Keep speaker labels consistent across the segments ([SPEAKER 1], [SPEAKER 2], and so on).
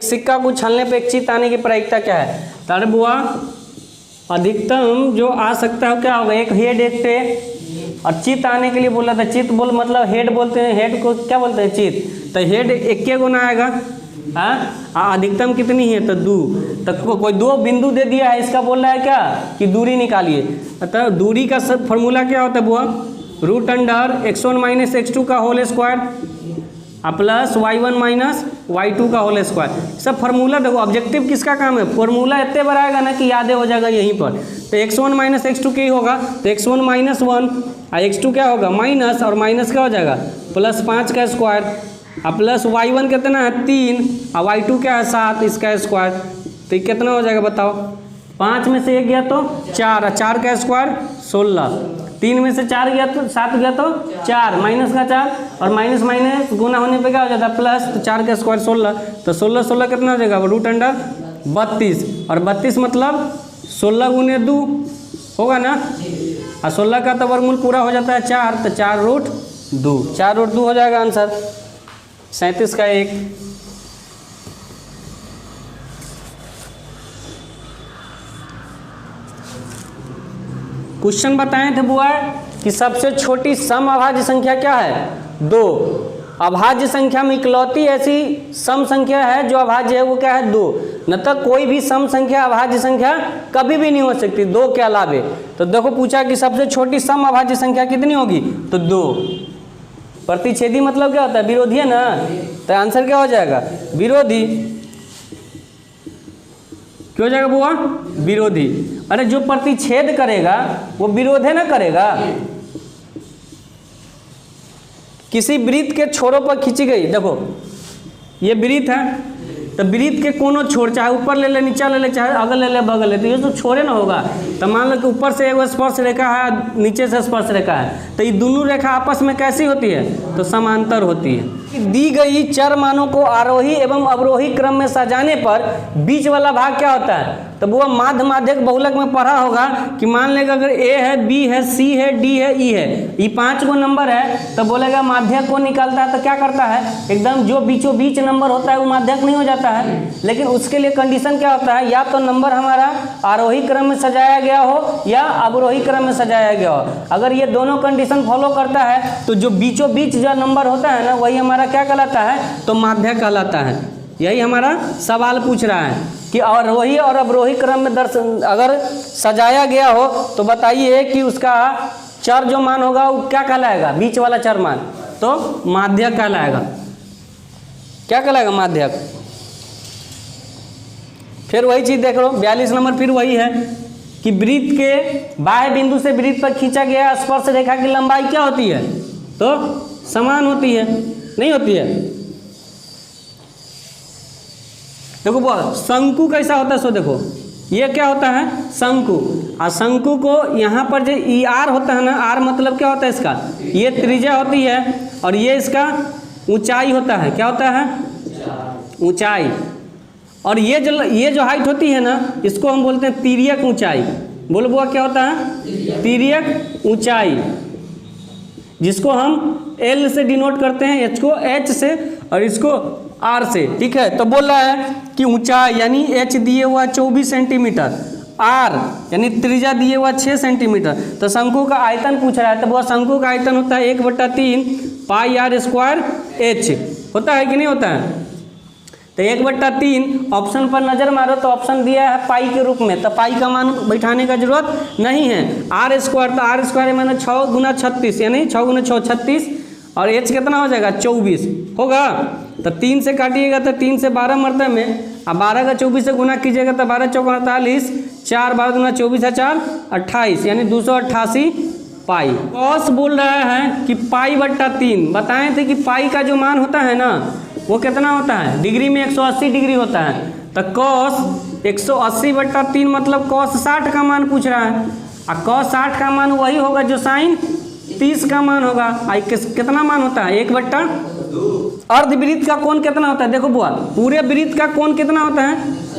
[SPEAKER 1] सिक्का को छलने पे एक चित आने की प्रायिकता क्या है? तारे बुआ अधिकतम जो आ सकता है क्या होगा? एक हेड एक टेल। और चित आने के लिए बोला था, चित बोल मतलब हेड बोलते हैं, हेड को क्या बोलते हैं? चित। तो हेड एक गुना आएगा। अधिकतम कितनी है? तो 2। तो कोई 2 बिंदु दे दिया है, इसका बोल रहा है क्या कि दूरी निकालिए। अतः दूरी का सब फॉर्मूला क्या होता है बुआ? Root under x1 minus x2 का whole square plus y1 minus y2 का होल स्क्वायर। सब फार्मूला देखो, ऑब्जेक्टिव किसका काम है? फार्मूला इतने बार आएगा ना कि याद हो जाएगा यहीं पर। तो x1 माइनस x2 क्या ही होगा? तो x1 माइनस 1 और x2 क्या होगा? माइनस, और माइनस क्या हो जाएगा? प्लस 5 का स्क्वायर प्लस y1 कितना है? 3 और y2 क्या है? 7, इसका स्क्वायर। तो कितना हो जाएगा बताओ? 5 में से 1 गया तो 4 और 4 का स्क्वायर 16। 3 में से 4 गया तो 7 गया तो 4 माइनस का 4 और माइनस माइनस गुना होने पे क्या हो जाता है? प्लस। तो 4 का स्क्वायर 16। तो 16 16 कितना हो जाएगा? Root under 32। और 32 मतलब 16 गुने 2 होगा ना। और 16 का तो वर्गमूल पूरा हो जाता है 4, तो 4 रूट 2। 4 रूट 2 हो जाएगा आंसर 37 का 1। क्वेश्चन बताए थे बुआ कि सबसे छोटी सम अभाज्य संख्या क्या है? 2। अभाज्य संख्या में इकलौती ऐसी सम संख्या है जो अभाज्य है, वो क्या है? 2। न तो कोई भी सम संख्या अभाज्य संख्या कभी भी नहीं हो सकती 2 के अलावे। तो देखो पूछा कि सबसे छोटी सम अभाज्य संख्या कितनी होगी? तो 2। प्रतिच्छेदी मतलब क्या होता है? विरोधी है ना। तो आंसर क्या हो जाएगा? विरोधी। क्यों हो जाएगा बुआ? विरोधी। अरे जो प्रतिच्छेद करेगा वो विरोध है ना करेगा। किसी वृत्त के छोरों पर खींची गई, देखो ये वृत्त है, तो वृत्त के कोनो छोर, चाहे ऊपर ले ले, नीचा ले ले, चाहे अगल ले ले, बगल ले, तो ये तो छोरे ना होगा। तो मान लो कि ऊपर से एक स्पर्श रेखा है, नीचे से स्पर्श रेखा है, तो ये दोनों रेखा आपस में कैसी होती है? तो समांतर होती है। दी गई चर मानों को आरोही एवं अवरोही क्रम में सजाने पर बीच वाला भाग क्या होता है? तो वो माध्य माध्यक बहुलक में पढ़ा होगा कि मान लेगा अगर ए है, बी है, सी है, डी है, ई है, ये 5 गो नंबर है, तो बोलेगा माध्यक को निकालता है तो क्या करता है? एकदम जो बीचों बीच नंबर होता है वो माध्यक नहीं हो जाता है। लेकिन उसके लिए कंडीशन क्या होता है? या तो नंबर हमारा आरोही क्रम में सजाया गया हो या अवरोही क्रम में सजाया गया हो। अगर ये दोनों कंडीशन फॉलो करता है तो जो बीचों बीच जो नंबर होता है ना, वही हमारा क्या कहलाता है? तो माध्यक कहलाता है। यही हमारा सवाल पूछ रहा है कि आरोही और अवरोही क्रम में अगर सजाया गया हो तो बताइए कि उसका चर जो मान होगा वो क्या कहलाएगा? बीच वाला चर मान तो माध्यक कहलाएगा। क्या कहलाएगा? माध्यक। फिर वही चीज देख लो 42 नंबर, फिर वही है कि वृत्त के बाह्य बिंदु से वृत्त पर खींचा गया स्पर्श रेखा की लंबाई क्या होती है? तो समान होती है, नहीं होती है? देखो वो शंकु कैसा होता है, सो देखो ये क्या होता है? शंकु। और शंकु को यहाँ पर जो ई आर होता है ना, आर मतलब क्या होता है इसका? ये त्रिज्या होती है और ये इसका ऊंचाई होता है। क्या होता है? ऊंचाई। और ये जो हाइट होती है ना, इसको हम बोलते हैं तिर्यक ऊंचाई। बोलो बुआ क्या होता है? तिर्यक ऊंचाई, जिसको हम एल से डिनोट करते हैं, एच को एच से और इसको आर से। ठीक है, तो बोल रहा है कि ऊंचाई यानी एच दिए हुआ 24 सेंटीमीटर, आर यानी त्रिज्या दिए हुआ 6 सेंटीमीटर। तो शंकु का आयतन पूछ रहा है, तो वो शंकु का आयतन होता है 1/3 पाई आर स्क्वायर एच। होता है कि नहीं होता है? तो 1/3 ऑप्शन पर नजर मारो तो ऑप्शन दिया है पाई के रूप में, तो पाई का मान बैठाने का जरूरत नहीं है। आर स्क्वायर, तो आर स्क्वायर मैंने 6 गुना 36 यानी 6 गुना 6 36 और एच कितना हो जाएगा? 24 होगा। तो 3 से काटिएगा तो 3 से 12 मरते में, अब 12 का 24 से गुना कीजिएगा तो 12 चौक 48, 4 12 गुना 24 है 4 28 यानी 288 पाई। कॉस बोल रहा है कि पाई/3। बताए थे कि पाई का जो मान होता है ना वो कितना होता है? डिग्री में 180 डिग्री होता है। तो कॉस 180/3 मतलब कॉस 60 का मान पूछ रहा है। और कॉस 60 का मान वही होगा जो साइन 30 का मान होगा। कितना मान होता है? 1/2। अर्धवृत्त का कोण कितना होता है? देखो बुआ, पूरे वृत्त का कोण कितना होता है?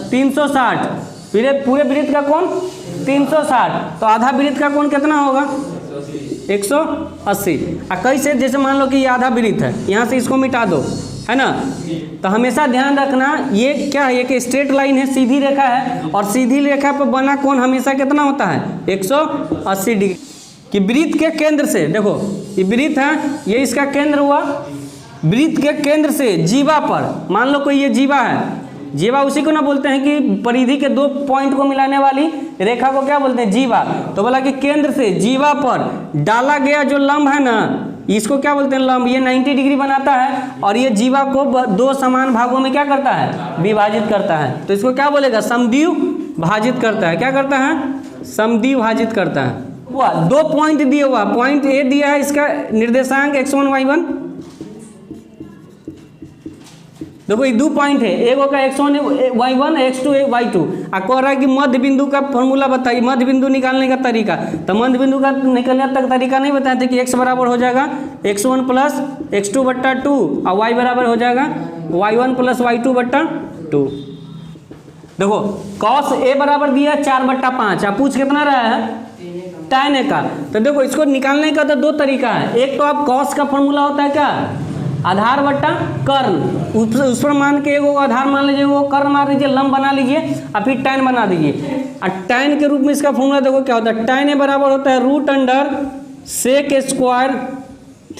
[SPEAKER 1] 360। पूरे वृत्त का कोण 360, तो आधा वृत्त का कोण कितना होगा? 180। कैसे? जैसे मान लो कि ये आधा वृत्त है, यहाँ से इसको मिटा दो, है ना। तो हमेशा ध्यान रखना ये क्या है, एक स्ट्रेट लाइन है, सीधी रेखा है, और सीधी रेखा पर बना कोण हमेशा कितना होता है 180 डिग्री। कि वृत्त के केंद्र से, देखो ये वृत्त है, ये इसका केंद्र हुआ, वृत्त के केंद्र से जीवा पर, मान लो कोई ये जीवा है, जीवा उसी को ना बोलते हैं कि परिधि के दो पॉइंट को मिलाने वाली रेखा को क्या बोलते हैं, जीवा। तो बोला कि केंद्र से जीवा पर डाला गया जो लंब है ना, इसको क्या बोलते हैं, लंब। ये 90 डिग्री बनाता है और ये जीवा को दो समान भागों में क्या करता है, विभाजित करता है। तो इसको क्या बोलेगा, समद्विभाजित भाजित करता है। क्या करता है, समद्विभाजित भाजित करता है। हुआ दो पॉइंट दिए हुआ, पॉइंट ए दिया है, इसका निर्देशांक x1 y1, देखो ये दो पॉइंट है, एक होगा x1 y1 x2 y2। आ कह रहा है कि मध्य बिंदु का फॉर्मूला बताइए, मध्य बिंदु निकालने का तरीका। तो मध्य बिंदु का निकलने तक तरीका नहीं बताते कि x बराबर हो जाएगा x1 प्लस x2 बट्टा 2 और y बराबर हो जाएगा y1 प्लस y2 बट्टा 2। देखो cos a बराबर दिया 4/5, आप पूछ कितना रहा है, tan a का। तो देखो इसको निकालने का तो दो तरीका है, एक तो आप cos का फॉर्मूला होता है क्या, आधार बट्टा कर्ण, उस पर मान के वो आधार मान लीजिए, वो कर्ण मान लीजिए, लंब बना लीजिए और फिर tan बना दीजिए। और tan के रूप में इसका फॉर्मूला देखो क्या होता है, tan a बराबर होता है √sec स्क्वायर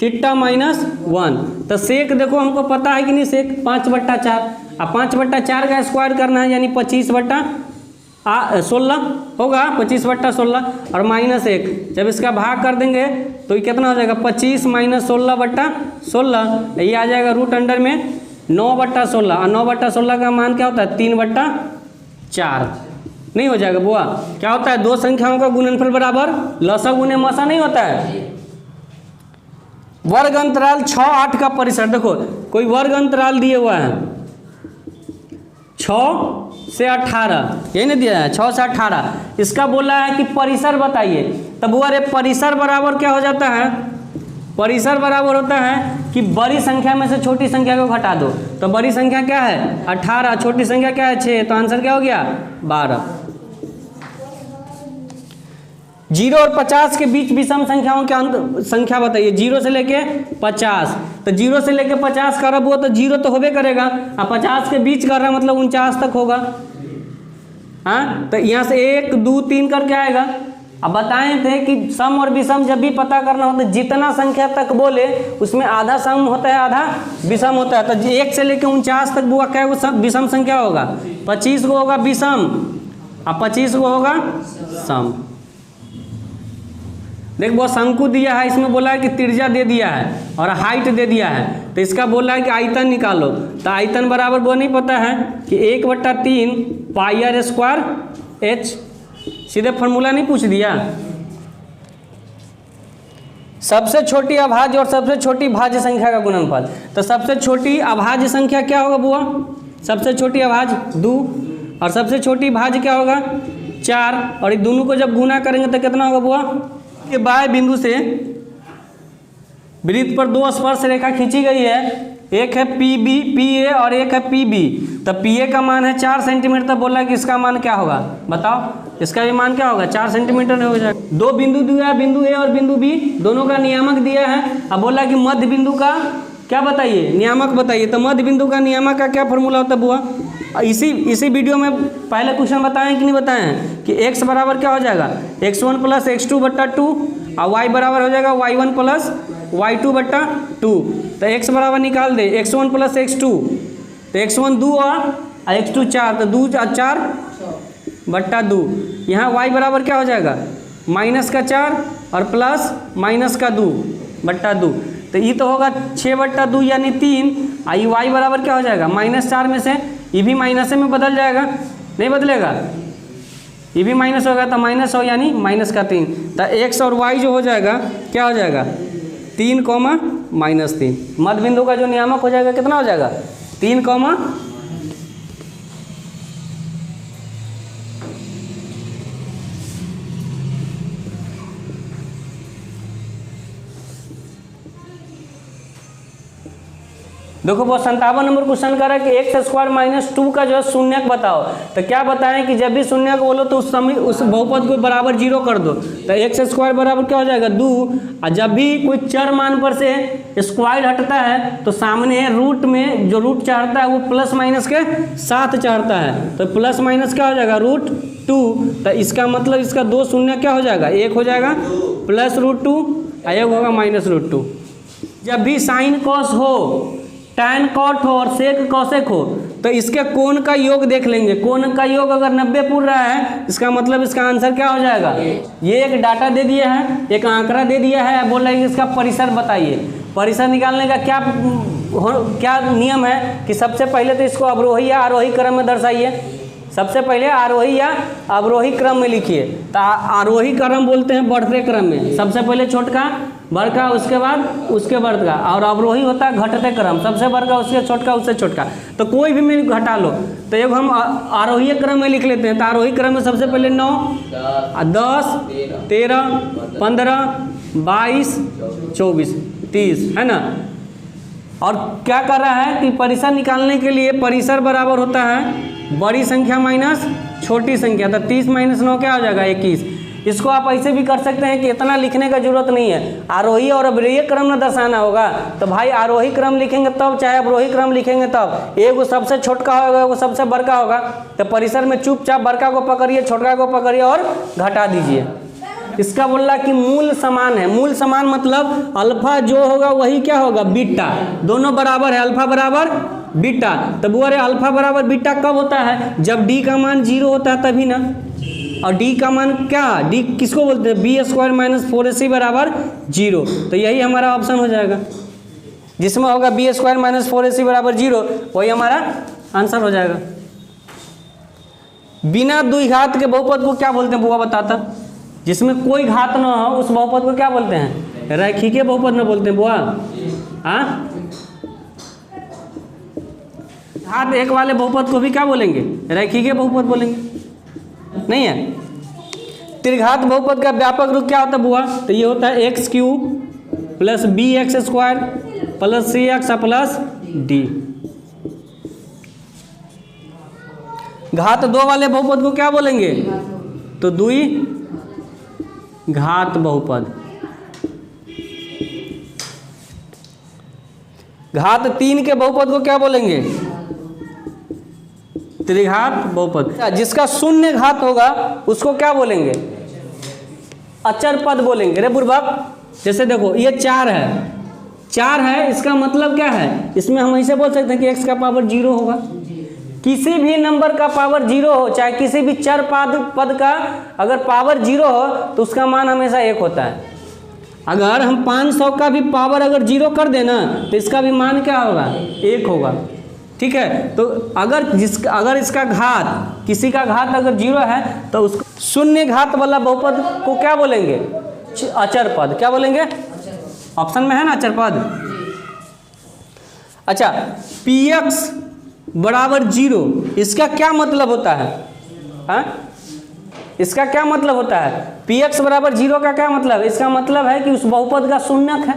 [SPEAKER 1] थीटा -1। तो सेक देखो हमको पता है कि नहीं, सेक 5/4, अब 5/4 का स्क्वायर करना है यानी 25/16 होगा, 25/16 और -1। जब इसका भाग कर देंगे तो ये कितना हो जाएगा, 25 - 16/16, ये आ जाएगा √अंडर में 9/16, और 9/16 का मान क्या होता है 3/4। नहीं हो जाएगा बुआ, क्या होता है, दो संख्याओं का गुणनफल बराबर लसा गुने मसा नहीं होता है। वर्ग अंतराल 6-8 का परिसर, देखो कोई वर्ग अंतराल दिए हुआ है 6 से 18, यही नहीं दिया है 6 से 18, इसका बोला है कि परिसर बताइए। तब वो अरे परिसर बराबर क्या हो जाता है, परिसर बराबर होता है कि बड़ी संख्या में से छोटी संख्या को घटा दो। तो बड़ी संख्या क्या है 18, छोटी संख्या क्या है 6, तो आंसर क्या हो गया 12। 0 और 50 के बीच विषम संख्याओं के संख्या बताइए, 0 से लेके 50। तो 0 से लेके 50 का रब हुआ तो 0 तो होबे करेगा, और 50 के बीच कर रहा मतलब 49 तक होगा। हाँ, तो यहाँ से 1 2 3 करके आएगा। अब बताए थे कि सम और विषम जब भी पता करना होता है, जितना संख्या तक बोले उसमें आधा सम होता है आधा विषम होता है। तो 1 से लेके 49 तक बुआ क्या है विषम संख्या होगा, 25 को होगा विषम और 25 को होगा सम। देख वो शंकु दिया है, इसमें बोला है कि त्रिज्या दे दिया है और हाइट दे दिया है, तो इसका बोला है कि आयतन निकालो। तो आयतन बराबर वो नहीं पता है कि 1/3 πr² h, सीधे फॉर्मूला नहीं पूछ दिया। सबसे छोटी अभाज्य और सबसे छोटी भाज्य संख्या का गुणनफल, तो सबसे छोटी अभाज्य संख्या क्या होगा बुआ, सबसे छोटी अभाज्य 2 और सबसे छोटी भाज्य क्या होगा 4, और ये दोनों को जब गुना करेंगे तो कितना होगा बुआ, ये बाएं बिंदु से वृत्त पर दो स्पर्श रेखा खींची गई है, एक है PA और एक है PB। तो PA का मान है 4 सेंटीमीटर, तो बोला कि इसका मान क्या होगा बताओ, इसका भी मान क्या होगा 4 सेंटीमीटर हो जाएगा। दो बिंदु दिया है, बिंदु A और बिंदु B, दोनों का नियामक दिया है। अब बोला कि मध्य बिंदु का क्या बताइए, नियामक बताइए। तो मध्य बिंदु का नियामक का क्या फॉर्मूला होता है बुआ, इसी वीडियो में पहले क्वेश्चन बताएं कि नहीं बताएं हैं कि x बराबर क्या हो जाएगा x1 प्लस x2 बट्टा 2 और y बराबर हो जाएगा y1 प्लस y2 बट्टा 2। तो x बराबर निकाल दे x1 प्लस x2, तो x1 2 और x2 4, तो 2 4 बट्टा 2। यहाँ y बराबर क्या हो जाएगा -4 और प्लस -2 बट्टा 2। तो ये तो होगा 6/2 यानी 3, और ये y बराबर क्या हो जाएगा -4 में से ये भी माइनस में बदल जाएगा, नहीं बदलेगा, ये भी माइनस होगा तो माइनस हो यानी -3। तो x और y जो हो जाएगा क्या हो जाएगा 3, -3। मध्य बिंदु का जो नियामक हो जाएगा कितना हो जाएगा 3, देखो वो 57 नंबर क्वेश्चन कर रहा है कि एक्स स्क्वायर माइनस 2 का जो है शून्यक बताओ। तो क्या बताएं कि जब भी शून्यक बोलो तो उस समय उस बहुपद को बराबर जीरो कर दो। तो एक्स स्क्वायर बराबर क्या हो जाएगा 2, और जब भी कोई चर मान पर से स्क्वायर हटता है तो सामने रूट में जो रूट चढ़ता है वो प्लस माइनस के साथ चढ़ता है। तो प्लस माइनस क्या हो जाएगा √2। तो इसका मतलब इसका 2 शून्य क्या हो जाएगा 1 हो जाएगा, प्लस √2 और 1 होगा माइनस √2। जब भी साइन कॉस हो, टैन कॉट हो और सेक कॉसेक हो तो इसके कोण का योग देख लेंगे। कोण का योग अगर 90 पूर रहा है इसका मतलब इसका आंसर क्या हो जाएगा। ये एक डाटा दे दिया है, एक आंकड़ा दे दिया है, बोल रहा है कि इसका परिसर बताइए। परिसर निकालने का क्या नियम है कि सबसे पहले तो इसको अवरोही या आरोही क्रम में दर्शाइए। सबसे पहले आरोही या अवरोही क्रम में लिखिए। तो आरोही क्रम बोलते हैं बढ़ते क्रम में, सबसे पहले छोटका बड़का उसके बाद उसके बढ़का, और अवरोही होता है घटते क्रम, सबसे बड़का उसके छोटका उससे छोटका। तो कोई भी में घटा लो। तो एक हम आरोही क्रम में लिख लेते हैं। तो आरोही क्रम में सबसे पहले 9, 10, 13, 15, 22, 24, 30 है ना। और क्या कर रहा है कि परिसर निकालने के लिए परिसर बराबर होता है बड़ी संख्या माइनस छोटी संख्या। तो 30 माइनस 9 क्या हो जाएगा 21। इसको आप ऐसे भी कर सकते हैं कि इतना लिखने का जरूरत नहीं है, आरोही और अवरोही क्रम में दर्शाना होगा। तो भाई आरोही क्रम लिखेंगे तब, चाहे अवरोही क्रम लिखेंगे तब, एक सबसे छोटका होगा वो सबसे बड़का होगा। तो परिसर में चुपचाप बड़का को पकड़िए, छोटका को पकड़िए और घटा दीजिए। इसका बोल रहा कि मूल समान है। मूल समान मतलब अल्फा जो होगा वही क्या होगा बीटा, दोनों बराबर है, अल्फा बराबर बीटा। तब वो अल्फा बराबर बीटा कब होता है जब डी का मान 0 होता है तभी ना। और डी का मान क्या, डी किसको बोलते हैं b² - 4ac बराबर 0। तो यही हमारा ऑप्शन हो जाएगा, जिसमें होगा b² - 4ac बराबर 0, वही हमारा आंसर हो जाएगा। बिना द्विघात के बहुपद को क्या बोलते हैं बुआ बताता। जिसमें कोई घात न हो उस बहुपद को क्या बोलते हैं रैखिक बहुपद न बोलते हैं बुआ। हाँ, घात एक वाले बहुपद को भी क्या बोलेंगे रैखिक बहुपद बोलेंगे, नहीं है। त्रिघात बहुपद का व्यापक रूप क्या होता है बुआ। तो ये होता है x³ + bx² + cx + d। घात 2 वाले बहुपद को क्या बोलेंगे तो द्विघात बहुपद। घात 3 के बहुपद को क्या बोलेंगे त्रिघात बहुपद। जिसका शून्य घात होगा उसको क्या बोलेंगे अचर पद बोलेंगे। रे बुर्बक, जैसे देखो ये 4 है, इसका मतलब क्या है, इसमें हम ऐसे बोल सकते हैं कि x का पावर 0 होगा। किसी भी नंबर का पावर 0 हो, चाहे किसी भी चर पद का अगर पावर 0 हो तो उसका मान हमेशा 1 होता है। अगर हम 500 का भी पावर अगर 0 कर देना तो इसका भी मान क्या होगा 1 होगा। ठीक है, तो अगर इसका घात, किसी का घात अगर 0 है तो उसको शून्य घात वाला बहुपद को क्या बोलेंगे अचर पद। क्या बोलेंगे, ऑप्शन में है ना अचर पद। अच्छा, px बराबर 0, इसका क्या मतलब होता है। हाँ, इसका क्या मतलब होता है px बराबर 0 का क्या मतलब है। इसका मतलब है कि उस बहुपद का शून्यक है।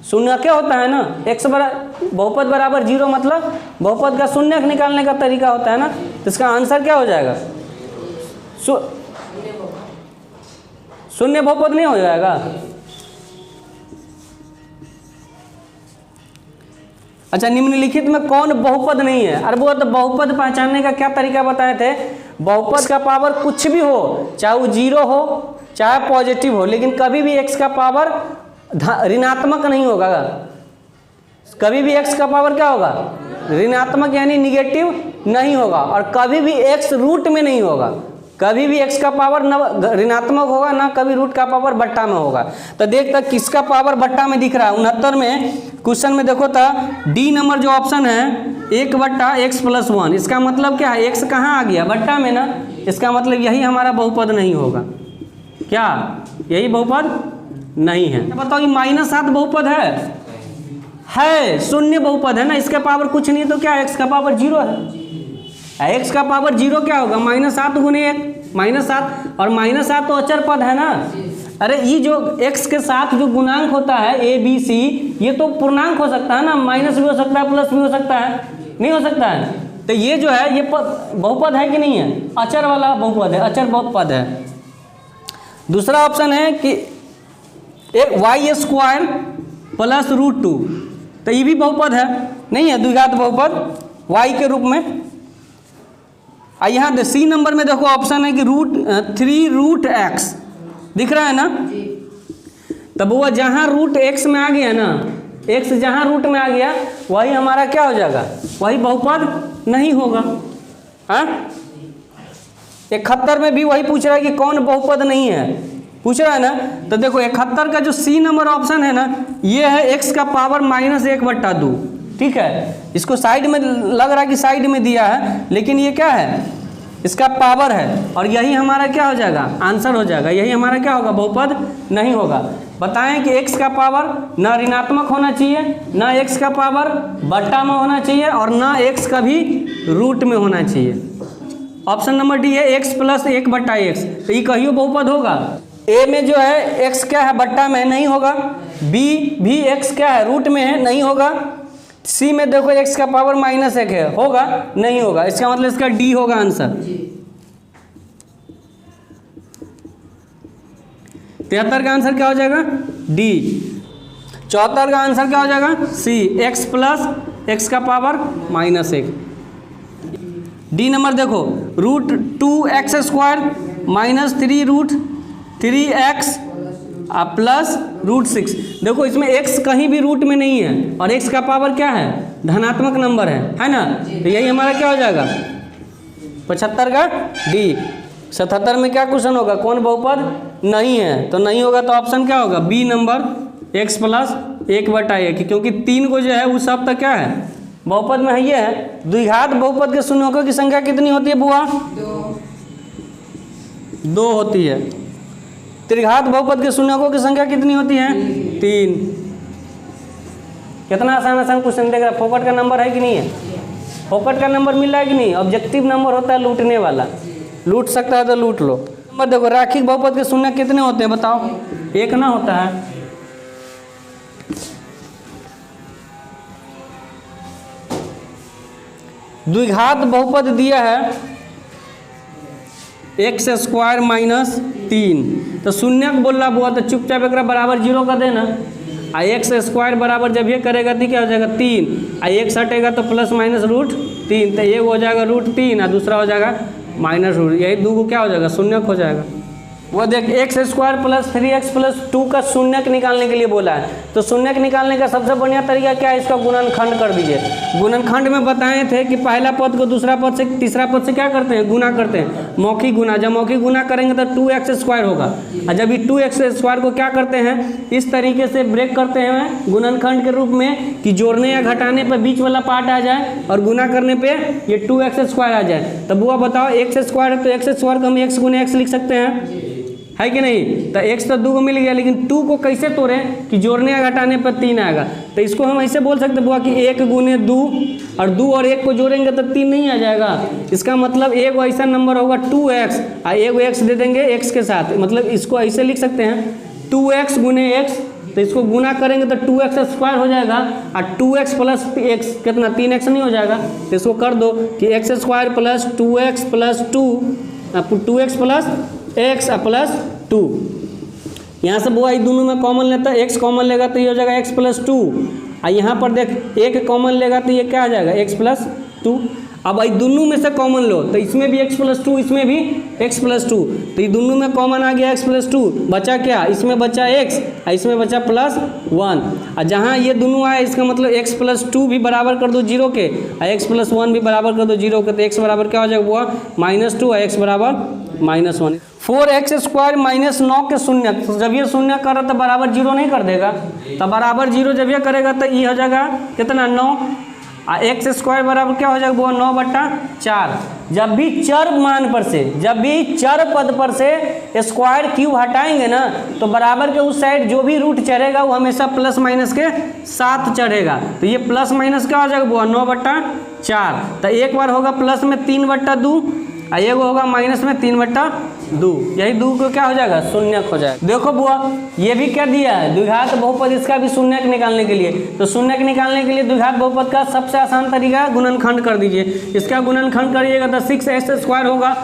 [SPEAKER 1] शून्यक क्या होता है ना, x बहुपद बराबर 0 मतलब बहुपद का शून्यक निकालने का तरीका होता है ना। तो इसका आंसर क्या हो जाएगा शून्य बहुपद नहीं हो जाएगा। अच्छा, निम्नलिखित में कौन बहुपद नहीं है। अरे वो तो बहुपद पहचानने का क्या तरीका बताए थे। बहुपद का पावर कुछ भी हो, चाहे वो 0 हो चाहे पॉजिटिव हो, लेकिन कभी भी x का पावर ऋणात्मक नहीं होगा। कभी भी x का पावर क्या होगा ऋणात्मक यानी निगेटिव नहीं होगा, और कभी भी x रूट में नहीं होगा। कभी भी x का पावर न ऋणात्मक होगा ना कभी रूट का पावर बट्टा में होगा। तो देखता किसका पावर बट्टा में दिख रहा है 69 में क्वेश्चन में देखो तो डी नंबर जो ऑप्शन है 1/x + 1। इसका मतलब क्या है, x कहाँ आ गया बट्टा में ना। इसका मतलब यही हमारा बहुपद नहीं होगा। क्या यही बहुपद नहीं है। बताओ ये -7 बहुपद है शून्य बहुपद है ना। इसका पावर कुछ नहीं तो क्या x का पावर 0 है। x का पावर 0 क्या होगा -7 × 1 -7, और -7 तो अचर पद है ना। अरे ये जो x के साथ जो गुणांक होता है a b c, ये तो पूर्णांक हो सकता है ना, माइनस भी हो सकता है प्लस भी हो सकता है, नहीं हो सकता है। तो ये जो है ये बहुपद है कि नहीं है, अचर वाला बहुपद है, अचर बहुपद है। दूसरा ऑप्शन है कि एक वाई स्क्वायर प्लस रूट 2, तो ये भी बहुपद है, नहीं है, द्विघात बहुपद y के रूप में। यहाँ सी नंबर में देखो ऑप्शन है कि √3√x दिख रहा है ना, तब वो जहाँ √x में आ गया ना, x जहाँ रूट में आ गया वही हमारा क्या हो जाएगा, वही बहुपद नहीं होगा। हाँ 71 में भी वही पूछ रहा है कि कौन बहुपद नहीं है, पूछ रहा है ना। तो देखो 71 का जो सी नंबर ऑप्शन है ना, ये है x का पावर -1/2, ठीक है। इसको साइड में लग रहा है कि साइड में दिया है, लेकिन ये क्या है, इसका पावर है, और यही हमारा क्या हो जाएगा, आंसर हो जाएगा, यही हमारा क्या होगा, बहुपद नहीं होगा। बताएं कि x का पावर ना ऋणात्मक होना चाहिए, ना x का पावर बट्टा में होना चाहिए, और ना x का भी रूट में होना चाहिए। ऑप्शन नंबर डी है x + 1/x, तो ये कहियो बहुपद होगा। a में जो है x क्या है, बट्टा में नहीं होगा, b भी x क्या है, रूट में है, नहीं होगा। सी में देखो x का पावर -1 है, होगा, नहीं होगा, इसका मतलब इसका डी होगा आंसर। 73 का आंसर क्या हो जाएगा, डी। 74 का आंसर क्या हो जाएगा, सी, x + x का पावर -1। डी नंबर देखो √2x² -3√3x प्लस √6। देखो इसमें x कहीं भी रूट में नहीं है, और x का पावर क्या है, धनात्मक नंबर है ना, तो यही हमारा क्या हो जाएगा, 75 का डी। 77 में क्या क्वेश्चन होगा, कौन बहुपद नहीं है, तो नहीं होगा, तो ऑप्शन क्या होगा, बी नंबर x + 1/1, क्योंकि 3 को जो है वो सब तक क्या है, बहुपद में है। ये है द्विघात बहुपद के शून्यकों की संख्या कितनी होती है बुआ, 2 होती है। त्रिघात बहुपद के शून्यकों की संख्या कितनी होती है, 3। कितना आसान आसान क्वेश्चन देख रहा है, फोकट का नंबर है कि नहीं है, फोकट का नंबर मिल रहा है कि नहीं, ऑब्जेक्टिव नंबर होता है लूटने वाला, लूट सकता है तो लूट लो। नंबर देखो रैखिक बहुपद के शून्य कितने होते हैं बताओ, 1 ना होता है। द्विघात बहुपद दिया है x² - 3, तो शून्य बोल रहा बुआ, तो चुपचाप एक बराबर 0 का देना। x² बराबर जब ये करेगा तो क्या हो जाएगा, 3, x हटेगा तो ±√3, तो एक हो जाएगा √3 और दूसरा हो जाएगा -√, यही दो को क्या हो जाएगा, शून्यक हो जाएगा। वो देख x² + 3x + 2 का शून्यक निकालने के लिए बोला है, तो शून्यक निकालने का सबसे बढ़िया तरीका क्या है, इसका गुणनखंड कर दीजिए। गुणनखंड में बताए थे कि पहला पद को दूसरा पद से तीसरा पद से क्या करते हैं, गुना करते हैं, मौखिक गुना। जब मौखिक गुना करेंगे तो 2x² होगा, और जब ये 2x² को क्या करते हैं, इस तरीके से ब्रेक करते हैं गुणनखंड के रूप में कि जोड़ने या घटाने पर बीच वाला पार्ट आ जाए और गुना करने पे ये 2x² आ जाए। तब वो बताओ x² है तो x² को हम x × x लिख सकते हैं, है कि नहीं। तो x तो 2 को मिल गया, लेकिन 2 को कैसे तोड़ें कि जोड़ने या घटाने पर 3 आएगा। तो इसको हम ऐसे बोल सकते बुआ कि 1 × 2, और 2 और 1 को जोड़ेंगे तो 3 नहीं आ जाएगा। इसका मतलब एक ऐसा नंबर होगा 2x, और एक x दे देंगे x के साथ, मतलब इसको ऐसे लिख सकते हैं 2x × x, तो इसको गुना करेंगे तो 2x² हो जाएगा, और 2x + x कितना 3x नहीं हो जाएगा। तो इसको कर दो कि x² + 2x + 2x + x + 2। यहाँ से बुआ दोनों में कॉमन लेता है, x कॉमन लेगा तो ये हो जाएगा x + 2, और यहाँ पर देख 1 कॉमन लेगा तो ये क्या आ जाएगा, x + 2। अब भाई दोनों में से कॉमन लो तो इसमें भी x + 2, इसमें भी x + 2, तो ये दोनों में कॉमन आ गया x + 2, बचा क्या, इसमें बचा x, इसमें बचा +1, और जहाँ ये दोनों आए इसका मतलब x + 2 भी बराबर कर दो 0 के, और x + 1 भी बराबर कर दो 0 के, तो x बराबर क्या हो जाएगा बुआ, -2, और x बराबर -1। 4x² - 9 के शून्य, तो जब ये शून्य कर रहा तो बराबर 0 नहीं कर देगा, तो बराबर 0 जब ये करेगा तो ये हो जाएगा कितना 9, और x² बराबर क्या हो जाएगा वो 9/4। जब भी चर मान पर से, जब भी चर पद पर से स्क्वायर क्यूब हटाएंगे ना, तो बराबर के उस साइड जो भी रूट चढ़ेगा वो हमेशा ± के साथ चढ़ेगा। तो ये ± क्या हो जाएगा वो 9/4। तो एक बार होगा प्लस में 3/2, और एक होगा माइनस में 3/4। दो, यही दो को क्या हो जाएगा, शून्यक हो जाएगा। देखो बुआ ये भी क्या दिया है, द्विघात बहुपद, इसका भी शून्यक निकालने के लिए। तो शून्यक निकालने के लिए द्विघात बहुपद का सबसे आसान तरीका गुणनखंड कर दीजिए। इसका गुणनखंड करिएगा तो 6x² होगा।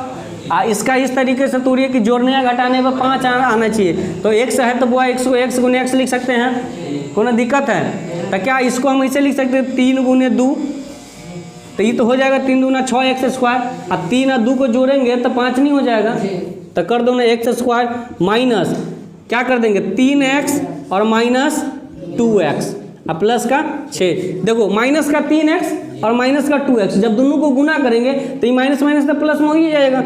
[SPEAKER 1] इसका इस तरीके से तोड़िए कि जोड़ने या घटाने पर 5 आना चाहिए। तो x है तो बुआ x को x गुने x लिख सकते हैं, कोई दिक्कत है? तो क्या इसको हम ऐसे लिख सकते हैं 3 गुने 2, तो ये तो हो जाएगा 3 दूना 6x²। और 3 और 2 को जोड़ेंगे तो 5 नहीं हो जाएगा, तो कर दो ना x² माइनस क्या कर देंगे 3x और माइनस 2x और प्लस का 6। देखो माइनस का 3x और माइनस का 2x जब दोनों को गुना करेंगे तो ये माइनस माइनस तो प्लस में हो ही जाएगा।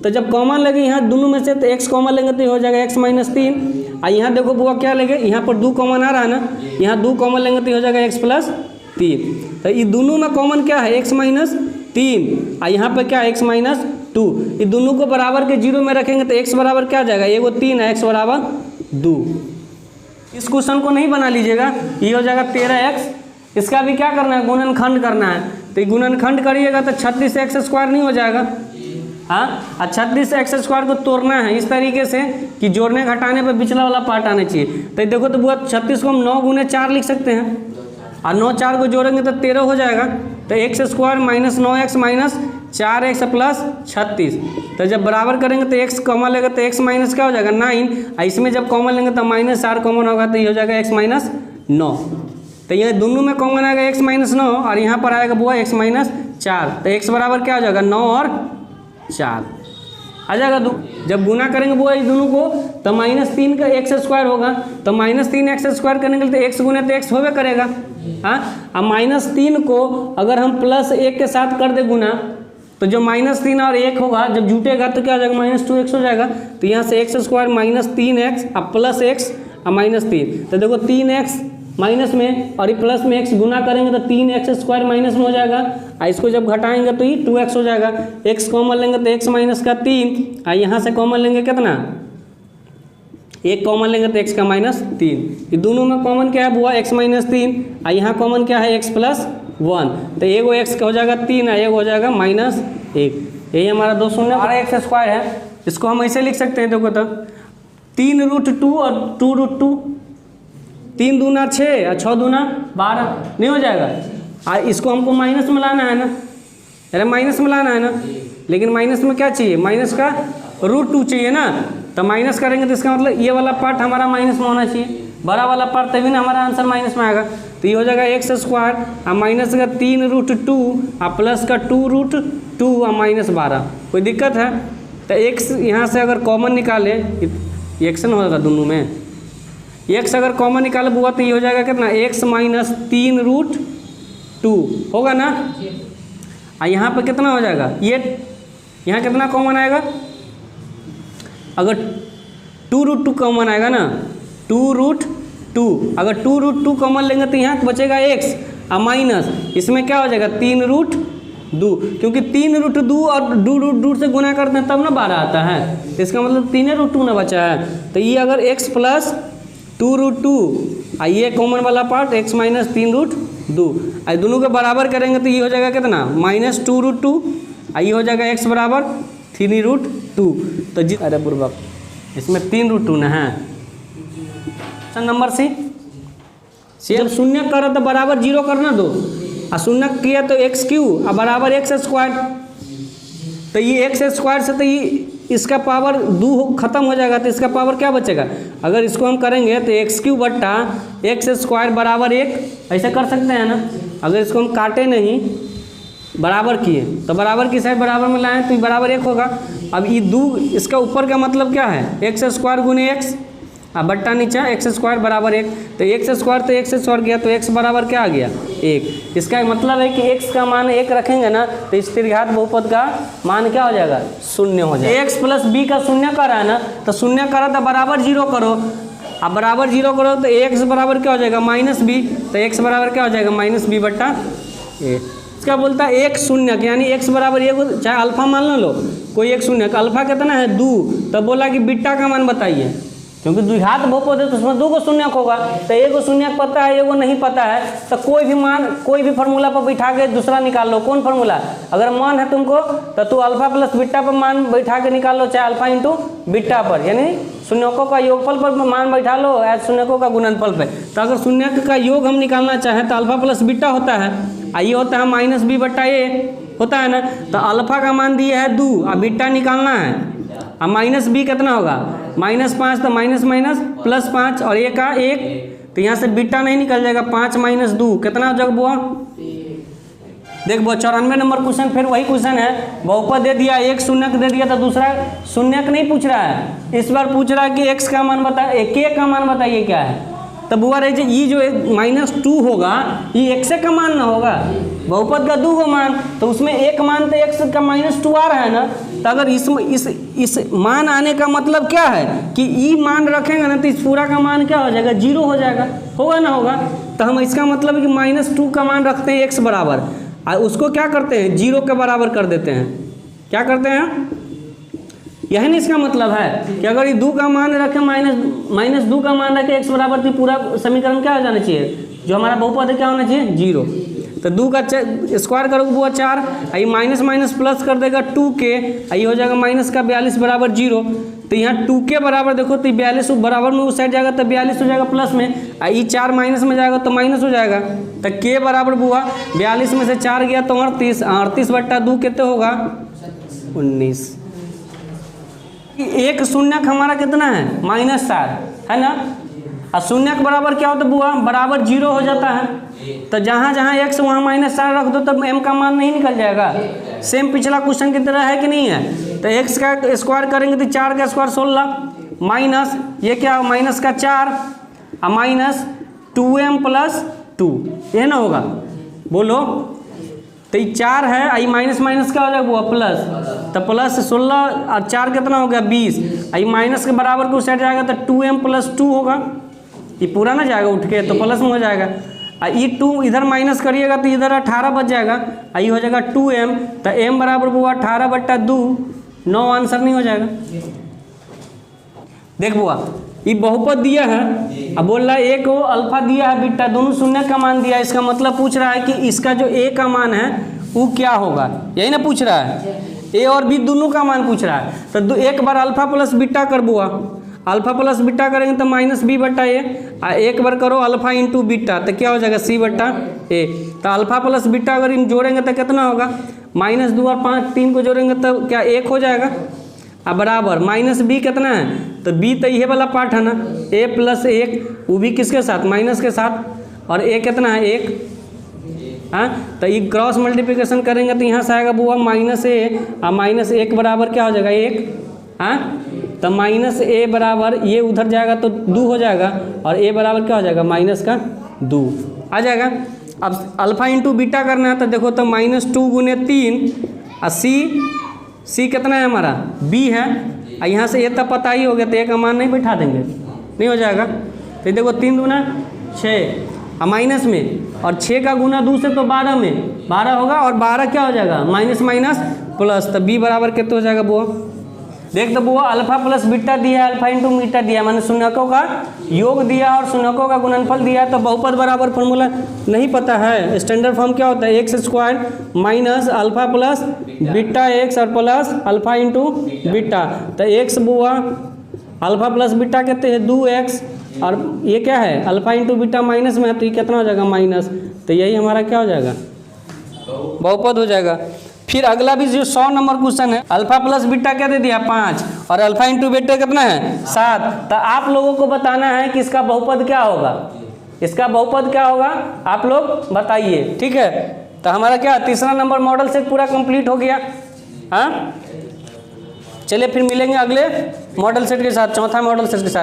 [SPEAKER 1] तो जब कॉमन लगे यहाँ दोनों में से तो x कॉमन लेंगे तो ये हो जाएगा x - 3। और यहाँ देखो बुआ क्या लेंगे, यहाँ पर 2 कॉमन आ रहा है ना, यहाँ 2 कॉमन लेंगे तो ये हो जाएगा x + 3। तो ये दोनों में कॉमन क्या है x - 3 और यहाँ पर क्या है x - 2। ये दोनों को बराबर के 0 में रखेंगे तो x बराबर क्या आ जाएगा, ये वो 3 है, x बराबर 2। इस क्वेश्चन को नहीं बना लीजिएगा, ये हो जाएगा 13x। इसका भी क्या करना है, गुणनखंड करना है। तो ये गुणनखंड करिएगा तो 36x² नहीं हो जाएगा। हाँ, और 36x² को तोड़ना है इस तरीके से कि जोड़ने घटाने पर पिछला वाला पार्ट आना चाहिए। तो देखो तो बुआ 36 को हम 9 गुने 4 लिख सकते हैं, और 9 4 को जोड़ेंगे तो 13 हो जाएगा। तो x² minus 9x minus 4x plus 36। तो जब बराबर करेंगे तो x कॉमन लेगा तो x माइनस क्या हो जाएगा 9, और इसमें जब कॉमन लेंगे तो -4 कॉमन होगा तो ये हो जाएगा x - 9। तो ये दोनों में कॉमन आएगा x - 9 और यहाँ पर आएगा बुआ x - 4। तो x बराबर क्या हो जाएगा 9 और 4 आ जाएगा 2। जब गुना करेंगे बुआ इस दोनों को तो -3 का x² होगा। तो -3x² करने के लिए तो x गुने तो x होबे करेगा। हाँ, अब -3 को अगर हम +1 के साथ कर दे गुना तो जो -3 और 1 होगा जब जुटेगा तो क्या हो जाएगा -2x हो जाएगा। तो यहाँ से x² -3x अब प्लस x और -3। तो देखो 3x माइनस में और ये प्लस में x गुना करेंगे तो 3x² माइनस में हो जाएगा। और इसको जब घटाएंगे तो ये 2x हो जाएगा। x कॉमन लेंगे तो x - 3 और यहाँ से कॉमन लेंगे कितना, 1 कॉमन लेंगे तो x का -3। ये दोनों में कॉमन क्या है बुआ x - 3 और यहाँ कॉमन क्या है x + 1। तो एगो x का हो जाएगा 3 और एगो हो जाएगा -1। यही हमारा 2 शून्य और x² है। इसको हम ऐसे लिख सकते हैं, देखो तो 3√2 और 2√2, 3 दूना 6 और 6 दूना 12 नहीं हो जाएगा। और इसको हमको माइनस में लाना है ना, अरे माइनस में लाना है ना, लेकिन माइनस में क्या चाहिए, माइनस का √2 चाहिए ना। तो माइनस करेंगे तो इसका मतलब ये वाला पार्ट हमारा माइनस में होना चाहिए, बड़ा वाला पार्ट, तभी ना हमारा आंसर माइनस में आएगा। तो ये हो जाएगा x² और माइनस का 3√2 और प्लस का 2√2 और -12। कोई दिक्कत है? तो x यहाँ से अगर कॉमन निकाले, एक्शन होगा दोनों में, x अगर कॉमन निकाले बुआ तो ये हो जाएगा कितना x - 3√2 होगा ना। और यहाँ पर कितना हो जाएगा, ये यहाँ कितना कॉमन आएगा, अगर 2√2 कॉमन आएगा ना, 2√2 अगर 2√2 कॉमन लेंगे तो यहाँ बचेगा x और माइनस इसमें क्या हो जाएगा 3√2, क्योंकि 3√2 और 2√2 से गुना करते हैं तब ना 12 आता है। तो इसका मतलब 3√2 ना बचा है। तो ये अगर x + 2√2 और ये कॉमन वाला पार्ट x - 3√2 और दोनों के बराबर करेंगे तो ये हो जाएगा कितना -2√2 और ये हो जाएगा x बराबर 3√2। तो जी अरे पूर्वक इसमें 3√2 ना है। नंबर सी जब शून्य करो तो बराबर 0 करना दो, और शून्य किया तो x³ और बराबर x²। तो ये x² से तो ये इसका पावर 2 खत्म हो जाएगा, तो इसका पावर क्या बचेगा, अगर इसको हम करेंगे तो x³ बट्टा x² बराबर 1 ऐसे कर सकते हैं ना। अगर इसको हम काटे नहीं बराबर किए तो बराबर की साइड बराबर में लाएं तो बराबर 1 होगा। अब ये 2 इसका ऊपर का मतलब क्या है x² गुने x और बट्टा नीचा x² बराबर 1। तो x² तो x² गया तो x बराबर क्या आ गया 1। इसका मतलब है कि x का मान 1 रखेंगे ना तो इस त्रिघात बहुपद का मान क्या हो जाएगा 0 हो जाएगा। x + b का शून्य करा है ना, तो शून्य करा तो बराबर 0 करो, अब बराबर 0 करो तो x बराबर क्या हो जाएगा -b। तो x बराबर क्या हो जाएगा -b बट्टा a। इसका बोलता है एक शून्यक यानी x बराबर 1, चाहे अल्फा मान लो कोई एक शून्यक, अल्फा कितना है 2। तब बोला कि बीटा का मान बताइए, क्योंकि द्विघात बहुपद है तो उसमें 2 शून्यक होगा, तो 1 शून्यक पता है, 1 नहीं पता है, तो कोई भी मान कोई भी फार्मूला पर बैठा के दूसरा निकाल लो। कौन फार्मूला? अगर मान है तुमको तो तू अल्फा प्लस बीटा पर मान बैठा के निकाल लो, चाहे अल्फा इंटू बीटा पर, यानी शून्यकों का योगफल पर मान बैठा लो या शून्यकों का गुणनफल पे। तो अगर शून्यक का योग हम निकालना चाहें तो अल्फा प्लस बीटा होता है, ये होता है माइनस बी बट्टा ए होता है ना। तो अल्फा का मान दिया है 2 और बीटा निकालना है, अब माइनस बी कितना होगा -5, तो माइनस माइनस +5 और 1 का 1, तो यहाँ से बीटा नहीं निकल जाएगा, 5 - 2 कितना हो जाएगा बुआ? देख बुआ 94 नंबर क्वेश्चन फिर वही क्वेश्चन है, बहुपद दे दिया, एक शून्यक दे दिया, तो दूसरा शून्यक नहीं पूछ रहा है, इस बार पूछ रहा है कि x का मान बताइए, k का मान बताइए क्या है। तो बुआ रही ये जो -2 होगा ये x का मान ना होगा, बहुपद का 2 मान, तो उसमें एक मान तो x का -2 आ रहा है ना। तो अगर इस मान आने का मतलब क्या है कि ई मान रखेंगे ना तो इस पूरा का मान क्या हो जाएगा? 0 हो जाएगा, होगा ना होगा। तो हम इसका मतलब है कि -2 का मान रखते हैं x बराबर, और उसको क्या करते हैं 0 के बराबर कर देते हैं। क्या करते हैं? यही नहीं इसका मतलब है कि अगर ये 2 का मान रखें -2 का मान रखें x बराबर, तो पूरा समीकरण क्या हो जाना चाहिए? जो हमारा बहुपद है क्या होना चाहिए? 0। तो 2 का स्क्वायर करोगे बुआ 4, ये माइनस माइनस प्लस कर देगा 2k, ये हो जाएगा माइनस का 42 बराबर 0। तो यहाँ 2k बराबर देखो तो 42 बराबर में उस साइड जाएगा तो 42 हो जाएगा प्लस में, ये 4 माइनस में जाएगा तो माइनस हो जाएगा। तो k बराबर बुआ 42 में से 4 गया तो 38 बट्टा 2 कितने होगा? 19। एक शून्यक हमारा कितना है? -4 है ना। और शून्यक बराबर क्या होता है बुआ? बराबर 0 हो जाता है। तो जहाँ जहाँ x वहाँ -4 रख दो तब m का मान नहीं निकल जाएगा। सेम पिछला क्वेश्चन की तरह है कि नहीं है। तो x का स्क्वायर करेंगे तो 4 का स्क्वायर 16 माइनस ये क्या माइनस का 4 और माइनस 2m + 2, ये ना होगा बोलो। तो ये 4 है, ये माइनस माइनस क्या हो जाएगा बुआ? प्लस, तो प्लस 16 और 4 कितना हो गया? 20, ये माइनस के बराबर को साइड जाएगा तो 2m + 2 होगा, ये पूरा ना जाएगा उठ के तो प्लस में हो जाएगा। ये 2 इधर माइनस करिएगा तो इधर 18 बच जाएगा, ये हो जाएगा 2m। तो m बराबर बुआ 18 बट्टा 2, 9 आंसर नहीं हो जाएगा। देख बुआ ये बहुपद दिया है, अब बोल रहा है एक को अल्फा दिया है बीटा, दोनों शून्य का मान दिया है, इसका मतलब पूछ रहा है कि इसका जो a का मान है वो क्या होगा, यही ना पूछ रहा है। a और b दोनों का मान पूछ रहा है। तो एक बार अल्फा प्लस बीटा कर बुआ, अल्फा प्लस बीटा करेंगे तो -b बट्टा a, एक बार करो अल्फा इंटू बीटा तो क्या हो जाएगा? c बट्टा a। तो अल्फा प्लस बीटा अगर इन जोड़ेंगे तो कितना होगा? -2 और 5 3 को जोड़ेंगे तो क्या 1 हो जाएगा, अब बराबर -b कितना है? तो b तो ये वाला पार्ट है ना, a + 1, वो भी किसके साथ? माइनस के साथ, और a कितना है? 1। हाँ, तो ये क्रॉस मल्टीप्लिकेशन करेंगे तो यहाँ से आएगा बुआ -a और -1 बराबर क्या हो जाएगा? 1। हाँ, तो -a बराबर ये उधर जाएगा तो 2 हो जाएगा, और a बराबर क्या हो जाएगा? -2 आ जाएगा। अब अल्फा इंटू बीटा करना है तो देखो तो -2 × 3 और c कितना है हमारा? b है, और यहाँ से ये तब पता ही हो गया तो a का मान नहीं बैठा देंगे, नहीं हो जाएगा। तो देखो 3 दूना 6 और माइनस में, और 6 का गुना 2 से तो 12 में 12 होगा, और 12 क्या हो जाएगा? माइनस माइनस प्लस, तो b बराबर कितना हो जाएगा बुआ? देख तो बुआ अल्फा प्लस बीटा दिया है, अल्फा इंटू बीटा दिया, मैंने शून्यकों का योग दिया और शून्यकों का गुणनफल दिया। तो बहुपद बराबर फॉर्मूला नहीं पता है, स्टैंडर्ड फॉर्म क्या होता है? x² minus alpha plus beta x और प्लस अल्फा इंटू बीटा। तो x बुआ अल्फा प्लस बीटा कहते हैं 2x, और ये क्या है? अल्फा इंटू बीटा माइनस में है तो ये कितना हो जाएगा? माइनस। तो यही हमारा क्या हो जाएगा? बहुपद हो जाएगा। फिर अगला भी जो 100 नंबर क्वेश्चन है, अल्फा प्लस बीटा क्या दे दिया? 5, और अल्फा इंटू बीटा कितना है? 7। तो आप लोगों को बताना है कि इसका बहुपद क्या होगा, इसका बहुपद क्या होगा आप लोग बताइए, ठीक है। तो हमारा क्या तीसरा नंबर मॉडल सेट पूरा कंप्लीट हो गया। हाँ, चलिए फिर मिलेंगे अगले मॉडल सेट के साथ, चौथा मॉडल सेट के साथ।